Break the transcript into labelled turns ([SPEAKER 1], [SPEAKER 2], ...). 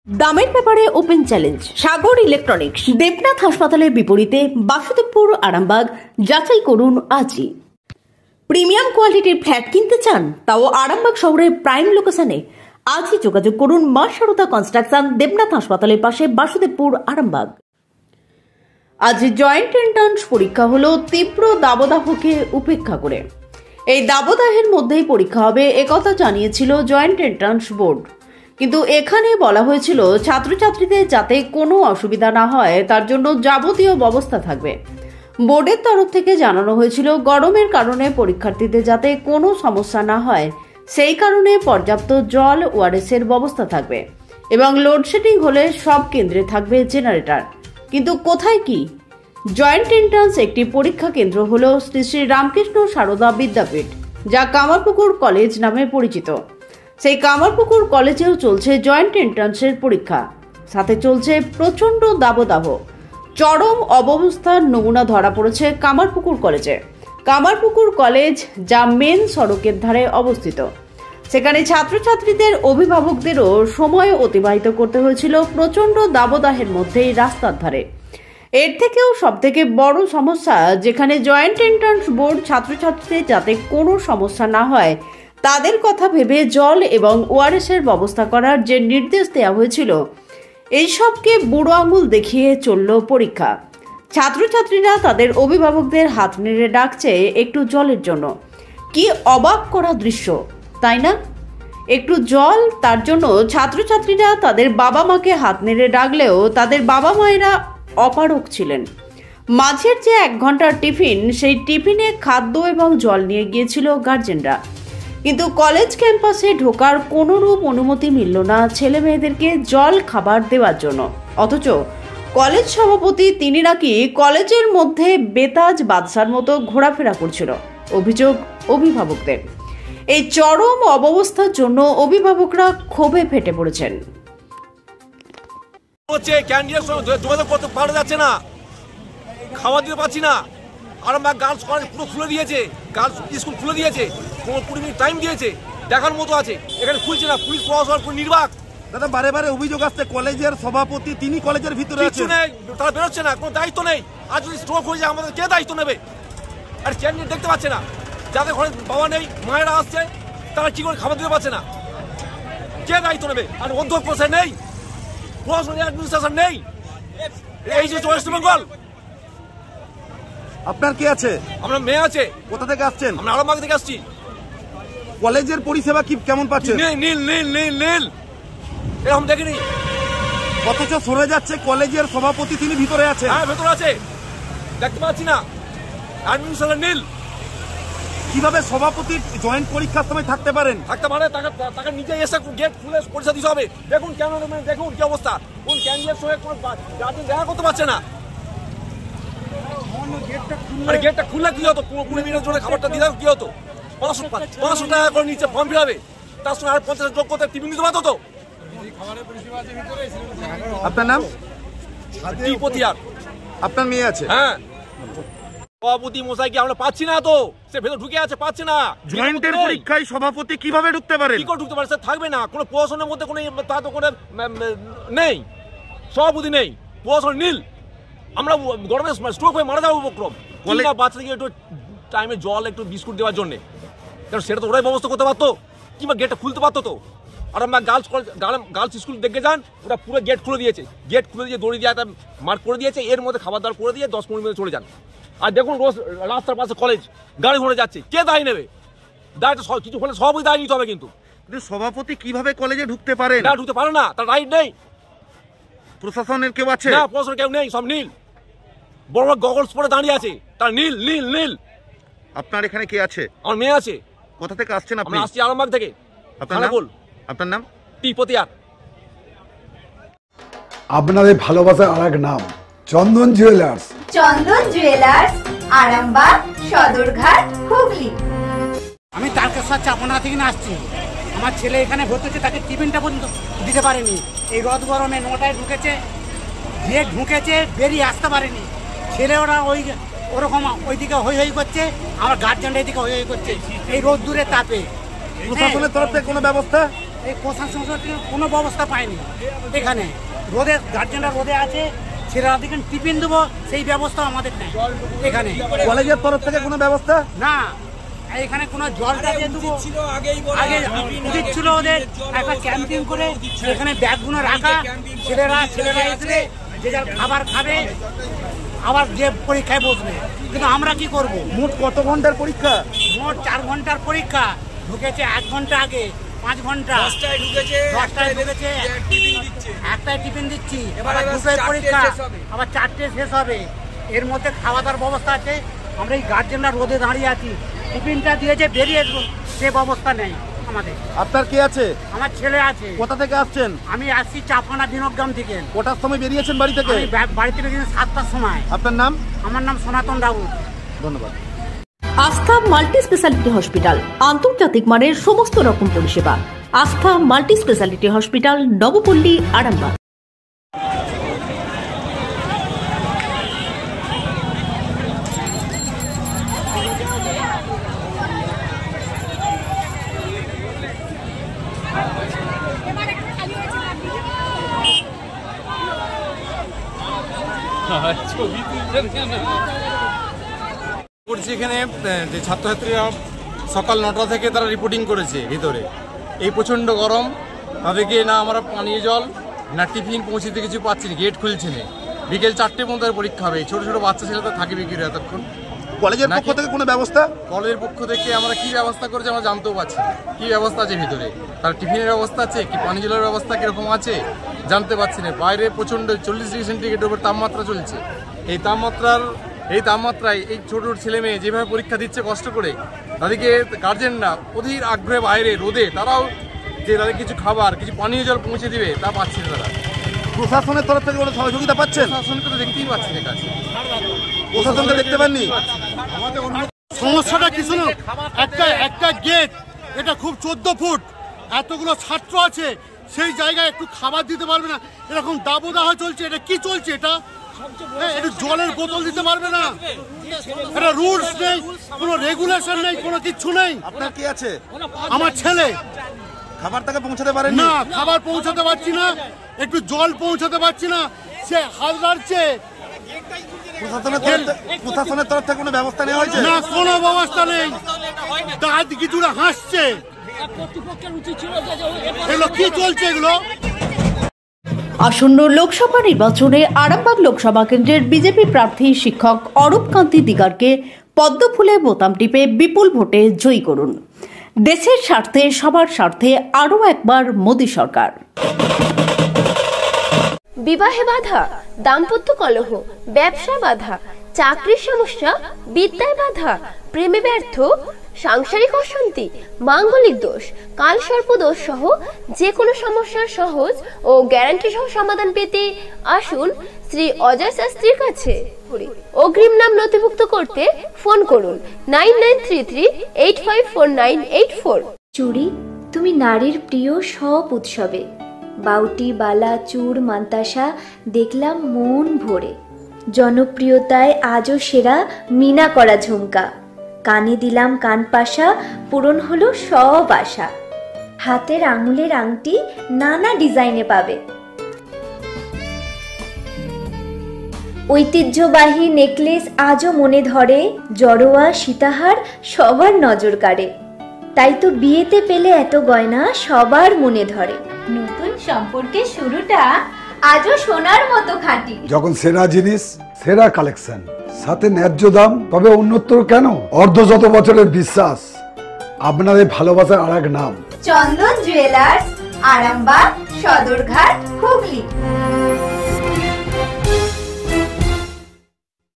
[SPEAKER 1] দামের ব্যাপারে open challenge সাগর electronics. Debnath হাসপাতালের বিপরীতে বাসুদেবপুর, আরামবাগ। যাচাই করুন আজই। প্রিমিয়াম কোয়ালিটির ফ্ল্যাট কিনতে চান, তাও আরামবাগ শহরের প্রাইম লোকেশনে? আজই যোগাযোগ করুন মা সারদা কনস্ট্রাকশন, দেবনাথ হাসপাতালের পাশে, বাসুদেবপুর, আরামবাগ। আজ জয়েন্ট এন্ট্রান্স পরীক্ষা হলো তীব্র দাবদাহকে উপেক্ষা করে। এই দাবদাহের মধ্যেই পরীক্ষা হবে একথা জানিয়েছিল জয়েন্ট এন্ট্রান্স বোর্ড। কিন্তু এখানে বলা হয়েছিল ছাত্রছাত্রীদের যাতে কোনো অসুবিধা না হয় তার জন্য যাবতীয় ব্যবস্থা থাকবে। বোর্ডের তরফ থেকে জানানো হয়েছিল গরমের কারণে পরীক্ষার্থীদের যাতে কোনো সমস্যা না হয় সেই কারণে পর্যাপ্ত জল, ওআরএসের ব্যবস্থা থাকবে এবং লোডশেডিং হলে সব কেন্দ্রে থাকবে জেনারেটর। কিন্তু কোথায় কি? জয়েন্ট এন্ট্রান্স একটি পরীক্ষা কেন্দ্র হল শ্রী শ্রী রামকৃষ্ণ সারদা বিদ্যাপীঠ, যা কামারপুকুর কলেজ নামে পরিচিত। সেই কামারপুকুর কলেজেও চলছে জয়েন্ট এন্ট্রান্সের পরীক্ষা, সাথে চলছে প্রচণ্ড দাবদাহ। চরম অব্যবস্থার নমুনা ধরা পড়েছে কামারপুকুর কলেজে। কামারপুকুর কলেজ, যা মেন সড়কের ধারে অবস্থিত, সেখানে ছাত্রছাত্রীদের অভিভাবকদেরও সময় অতিবাহিত করতে হয়েছিল প্রচণ্ড দাবদাহের মধ্যেই রাস্তার ধারে। এর থেকেও সবথেকে বড় সমস্যা, যেখানে জয়েন্ট এন্ট্রান্স বোর্ড ছাত্রছাত্রীদের যাতে কোনো সমস্যা না হয় তাদের কথা ভেবে জল এবং ওআরএসের ব্যবস্থা করার যে নির্দেশ দেওয়া হয়েছিল, এইসবকে বুড়ো আঙুল দেখিয়ে চলল পরীক্ষা। ছাত্রছাত্রীরা তাদের অভিভাবকদের হাত নেড়ে ডাকছে একটু জলের জন্য। কি অবাক করা দৃশ্য, তাই না? একটু জল, তার জন্য ছাত্রছাত্রীরা তাদের বাবা মাকে হাত নেড়ে ডাকলেও তাদের বাবা মায়েরা অপারগ ছিলেন। মাঝের যে 1 ঘন্টার টিফিন, সেই টিফিনে খাদ্য এবং জল নিয়ে গিয়েছিল গার্জেনরা। কিন্তু কলেজ ক্যাম্পাসে ঢোকার কোনোরূপ অনুমতি মিলল না ছেলে মেয়েদেরকে জল খাবার দেওয়ার জন্য। অথচ কলেজ সভাপতি তিনি নাকি কলেজের মধ্যে বেতাজ বাদশার মতো ঘোরাফেরা করছিল। অভিযোগ অভিভাবকদের। এই চরম অব্যবস্থার জন্য অভিভাবকরা ক্ষোভে ফেটে পড়েছেন।
[SPEAKER 2] যোগাযোগ করতে পারা যাচ্ছে না, খাওয়া দিতে পারছি না। আরামবাগ গার্লস কলেজ পুরো খুলে দিয়েছে, গার্লস স্কুল খুলে দিয়েছে, 20 মিনিট টাইম দিয়েছে, দেখার মতো আছে, এখানে খুলছে না। পুলিশ প্রশাসন পুরো নির্বাক।
[SPEAKER 3] দাদা, বারে বারে অভিযোগ আসছে কলেজের সভাপতি তিনি কলেজের ভিতরে
[SPEAKER 2] কিছু নেই, তারা বেরোচ্ছে না, কোনো দায়িত্ব নেই। আর যদি স্ট্রোক হয়ে যায় আমাদের কে দায়িত্ব নেবে? আর ক্যান্টিন দেখতে পাচ্ছে না, যাদের ঘরে বাবা নেই, মায়েরা আসছে, তারা কি করে খাবার দিতে পারছে না, কে দায়িত্ব নেবে? আর অধ্যক্ষ নেই, প্রশাসন অ্যাডমিনিস্ট্রেশন নেই। এই যে ওয়েস্ট বেঙ্গল।
[SPEAKER 3] আপনার কে আছে?
[SPEAKER 2] আমরা মেয়ে আছে।
[SPEAKER 3] কোথা থেকে আসছেন?
[SPEAKER 2] আমরা আরামবাগ থেকে আসছি।
[SPEAKER 3] কলেজের পরিষেবা কি কেমন পাচ্ছেন?
[SPEAKER 2] নীল নীল নীল নীল, এরকম দেখিনি।
[SPEAKER 3] অথচ সরে যাচ্ছে কলেজের সভাপতি তিনি ভিতরে আছেন।
[SPEAKER 2] হ্যাঁ, ভেতরে আছে, দেখতে পাচ্ছি না। অ্যাডমিনিস্ট্রেশন নীল।
[SPEAKER 3] কিভাবে সভাপতি জয়েন্ট পরীক্ষার সময় থাকতে পারেন?
[SPEAKER 2] থাকতে পারে, তাকে নিজে এসে গেট খুলে পরীক্ষা দিতে হবে। দেখুন কেন, দেখুন কি অবস্থা। কোন ক্যান্ডিডেটের সঙ্গে কোন গার্জেন দেখা করতে পারছে না। আরে গেটটা খুললে কি হতো? 20 মিনিটের জন্য খাবারটা দিলে কি হতো? 500 টাকা করে নিচে ফর্ম ফিরাবে, তার সঙ্গে আর 50 যোগ করতে টিফিন দিতে পারতো তো।
[SPEAKER 3] আপনার নাম?
[SPEAKER 2] টিপতিয়ার।
[SPEAKER 3] আপনার মেয়ে আছে?
[SPEAKER 2] হ্যাঁ। সভাপতি মশাইকে আমরা পাচ্ছি না তো, সে ভেতর ঢুকে আছে, পাচ্ছে না।
[SPEAKER 3] জয়েন্টের পরীক্ষায় সভাপতি কিভাবে ঢুকতে পারে?
[SPEAKER 2] কি করে ঢুকতে পারে? সে থাকবে না। কোনো প্রশাসনের মধ্যে কোনো তা তো কোনো নেই, সভাপতি নেই, প্রশাসন নীল। আমরা গরমে স্ট্রোক হয়ে মারা যাবো উপক্রম। বাচ্চাদেরকে একটু টাইমে জল, একটু বিস্কুট দেওয়ার জন্য, কারণ সেটা তো ওরাই ব্যবস্থা করতে পারতো, কিংবা গেটটা খুলতে পারতো তো। আর আমরা গার্লস স্কুল দেখে যান, ওরা পুরো গেট খুলে দিয়েছে, গেট খুলে দিয়ে দড়ি দিয়ে একটা মার্ক করে দিয়েছে, এর মধ্যে খাবার দাবার করে দিয়ে 10-15 মিনিট চলে যান। আর দেখুন রোজ রাস্তার পাশে কলেজ, গাড়ি ঘুরে যাচ্ছে, কে দায় নেবে? দায়টা কিছু হলে সবই দায় নিতে হবে। কিন্তু
[SPEAKER 3] সভাপতি কিভাবে কলেজে ঢুকতে পারে?
[SPEAKER 2] না, ঢুকতে পারে না, তার রাইট নেই।
[SPEAKER 3] প্রশাসনের কেউ আছে?
[SPEAKER 2] না, প্রশাসনের কেউ নেই, সব নীল। বড় বড় গগলস পরে দাঁড়িয়ে আছে, তার নীল নীল নীল।
[SPEAKER 3] আপনার এখানে কে আছে?
[SPEAKER 2] আমার মেয়ে আছে।
[SPEAKER 3] কোথা থেকে আসছেন আপনি?
[SPEAKER 2] আমি আসছি আরামবাগ থেকে।
[SPEAKER 3] আপনার নাম? আপনার নাম?
[SPEAKER 2] টিপতিয়ার।
[SPEAKER 4] আপনাদের ভালোবাসার আরেক নাম চন্দন জুয়েলার্স।
[SPEAKER 5] চন্দন জুয়েলার্স, আরামবাগ, সদরঘাট, হুগলি।
[SPEAKER 6] আমি তারকেশ্বর চাপনা থেকে আসছি। আমার ছেলে এখানে ভর্তি হচ্ছে, তাকে টিফিনটা পর্যন্ত দিতে পারেনি। এই রদ গরমে 9টায় ঢুকেছে, যে ঢুকেছে বেরিয়ে আসতে পারেনি। ছেলে ওরা ওরকম ওইদিকে হই হই করছে, আমার গার্জেনরা এইদিকে হই হই করছে এই রোদ দূরে তাপে।
[SPEAKER 3] প্রশাসনের তরফ থেকে কোনো ব্যবস্থা?
[SPEAKER 6] এই প্রশাসন থেকে কোনো ব্যবস্থা পায়নি। এখানে রোদে গার্জেনরা রোদে আছে, ছেলেরা দিকে টিফিন দেবো সেই ব্যবস্থা আমাদের নেই। এখানে
[SPEAKER 3] কলেজের তরফ থেকে কোনো ব্যবস্থা
[SPEAKER 6] না, এখানে কোনো জলটা দিয়ে দেবো আগে উচিত ছিল ওদের একটা ক্যাম্পিং করে এখানে ব্যাগগুলো রাখা, ছেলেরা এসে যে যার খাবার খাবে আবার যে পরীক্ষায় বসবে। কিন্তু আমরা কি করব?
[SPEAKER 3] মোট কত ঘন্টার পরীক্ষা?
[SPEAKER 6] মোট 4 ঘন্টার পরীক্ষা। ঢুকেছে 1 ঘন্টা আগে, 5 ঘন্টা 10টায় ঢুকেছে, একটাই টিফিন দিচ্ছি, আবার 2টায় পরীক্ষা, আবার 4টে শেষ হবে। এর মধ্যে খাওয়া দাওয়ার ব্যবস্থা আছে, আমরা এই গার্জেনরা রোদে দাঁড়িয়ে আছি। টিফিনটা দিয়েছে বেরিয়ে সে ব্যবস্থা নেই আমাদের।
[SPEAKER 3] আপনার কে আছে?
[SPEAKER 6] আমার ছেলে আছে।
[SPEAKER 3] কোথা থেকে আসছেন?
[SPEAKER 6] আমি আসছি চাপানা বিনোদগ্রাম থেকে।
[SPEAKER 3] কটার সময় বেরিয়েছেন বাড়ি থেকে?
[SPEAKER 6] আমি বাড়ি থেকে বেরিয়েছি 7টার সময়।
[SPEAKER 3] আপনার নাম?
[SPEAKER 6] আমার নাম সনাতন রাউত।
[SPEAKER 3] ধন্যবাদ।
[SPEAKER 1] আস্থা মাল্টি স্পেশালিটি হসপিটাল, আন্তর্জাতিক মানের সমস্ত রকম পরিষেবা। আস্থা multi speciality hospital, Nabapalli, Arambagh.
[SPEAKER 7] করছি এখানে যে ছাত্রছাত্রীরা সকাল 9টা থেকে তারা রিপোর্টিং করেছে ভিতরে। এই প্রচণ্ড গরম, তাদেরকে না আমরা পানীয় জল না টিফিন পৌঁছে দিতে কিছু পাচ্ছি না, গেট খুলছে না। বিকেল 4টে পর্যন্ত পরীক্ষা হবে। ছোটো ছোটো বাচ্চা ছেলে তো থাকবে কি এতক্ষণ?
[SPEAKER 3] কলেজের পক্ষ থেকে কোনো ব্যবস্থা?
[SPEAKER 7] কলেজের পক্ষ থেকে আমরা কি ব্যবস্থা করেছি আমরা জানতেও পারছি না। কী ব্যবস্থা আছে ভিতরে, তার টিফিনের ব্যবস্থা আছে কি, পানীয় জলের ব্যবস্থা কীরকম আছে জানতে পারছি না। বাইরে প্রচণ্ড 40 ডিগ্রি সেন্টিগ্রেডের উপর তাপমাত্রা চলছে। এই তাপমাত্রায় এই ছোট ছোট ছেলে মেয়ে যেভাবে পরীক্ষা দিচ্ছে কষ্ট করে, তাদেরকে গার্জেনরা অধীর আগ্রহে বাইরে রোদে তারাও যে তাদের কিছু খাবার কিছু পানীয় জল পৌঁছে দিবে তা পাচ্ছে না। তারা
[SPEAKER 3] প্রশাসনের তরফ থেকে কোনো সহযোগিতা পাচ্ছেন?
[SPEAKER 7] প্রশাসনকে তো দেখতেই পাচ্ছি না কাছে।
[SPEAKER 3] প্রশাসনকে দেখতে পাননি?
[SPEAKER 8] সমস্যাটা কি শুনুন, একটা গেট, এটা খুব 14 ফুট, এতগুলো ছাত্র আছে, সেই জায়গায় একটু খাবার দিতে পারবে না? এরকম দাবদাহ চলছে, এটা কি চলছে? এটা একটু জলের বোতল দিতে পারবে না? এটা রুলস নেই, কোনো রেগুলেশন নেই, কোনো কিচ্ছু নেই।
[SPEAKER 3] আপনার কি আছে?
[SPEAKER 8] আমার ছেলে।
[SPEAKER 3] খাবার তাকে পৌঁছাতে পারেন
[SPEAKER 8] না, খাবার পৌঁছাতে পারছি না, একটু জল পৌঁছাতে পারছি না, সে হাল দাঁড়ছে।
[SPEAKER 3] প্রশাসনের তরফ থেকে কোনো ব্যবস্থা নেওয়া হয়েছে?
[SPEAKER 8] না, কোনো ব্যবস্থা নেই। দাঁত কিছুটা হাসছে। এগুলো কি চলছে এগুলো?
[SPEAKER 1] আসন্ন লোকসভা নির্বাচনে আরামবাগ লোকসভা কেন্দ্রের বিজেপি প্রার্থী শিক্ষক অরূপ কান্তি দিগারকে পদ্মফুলে বোতাম টিপে বিপুল ভোটে জয়ী করুন। দেশের স্বার্থে, সবার স্বার্থে আরও একবার মোদী সরকার।
[SPEAKER 9] বিবাহে বাধা, দাম্পত্য কলহ, ব্যবসা বাধা, চাকরির সমস্যা, বিদ্যায় বাধা, প্রেমে ব্যর্থ, সাংসারিক অশান্তি, মাঙ্গলিক দোষ, কালসর্প দোষ সহ যে কোনো সমস্যার সহজ ও গ্যারান্টি সহ সমাধান পেতে আসুন শ্রী অজয় শাস্ত্রীর কাছে। অগ্রিম নাম নথিভুক্ত করতে ফোন করুন 9933854984।
[SPEAKER 10] চুড়ি, তুমি নারীর প্রিয় সব উৎসবে, বাউটি, বালা, চূড়, মান্তাসা দেখলাম মন ভরে। জনপ্রিয়তায় আজও সেরা মিনা করা ঝুমকা, কানে দিলাম কানপাশা, পূরণ হলো সব আশা। হাতের আঙুলের আংটি নানা ডিজাইনে পাবে, ঐতিহ্যবাহী নেকলেস আজও মনে ধরে, জড়োয়া সীতাহার সবার নজর কাড়ে। তাই তো বিয়েতে পেলে এত গয়না সবার মনে ধরে।
[SPEAKER 5] নতুন সম্পর্কের শুরুটা আজও সোনার মতো খাঁটি।
[SPEAKER 4] যখন সেরা জিনিস, সেরা কালেকশন, সাথে ন্যায্য দাম, তবে উন্নতর কেন? অর্ধশত বছরের বিশ্বাস, আপনাদের ভালোবাসার আর এক নাম
[SPEAKER 5] চন্দন জুয়েলার্স, আরামবাগ, সদরঘাট, হুগলি।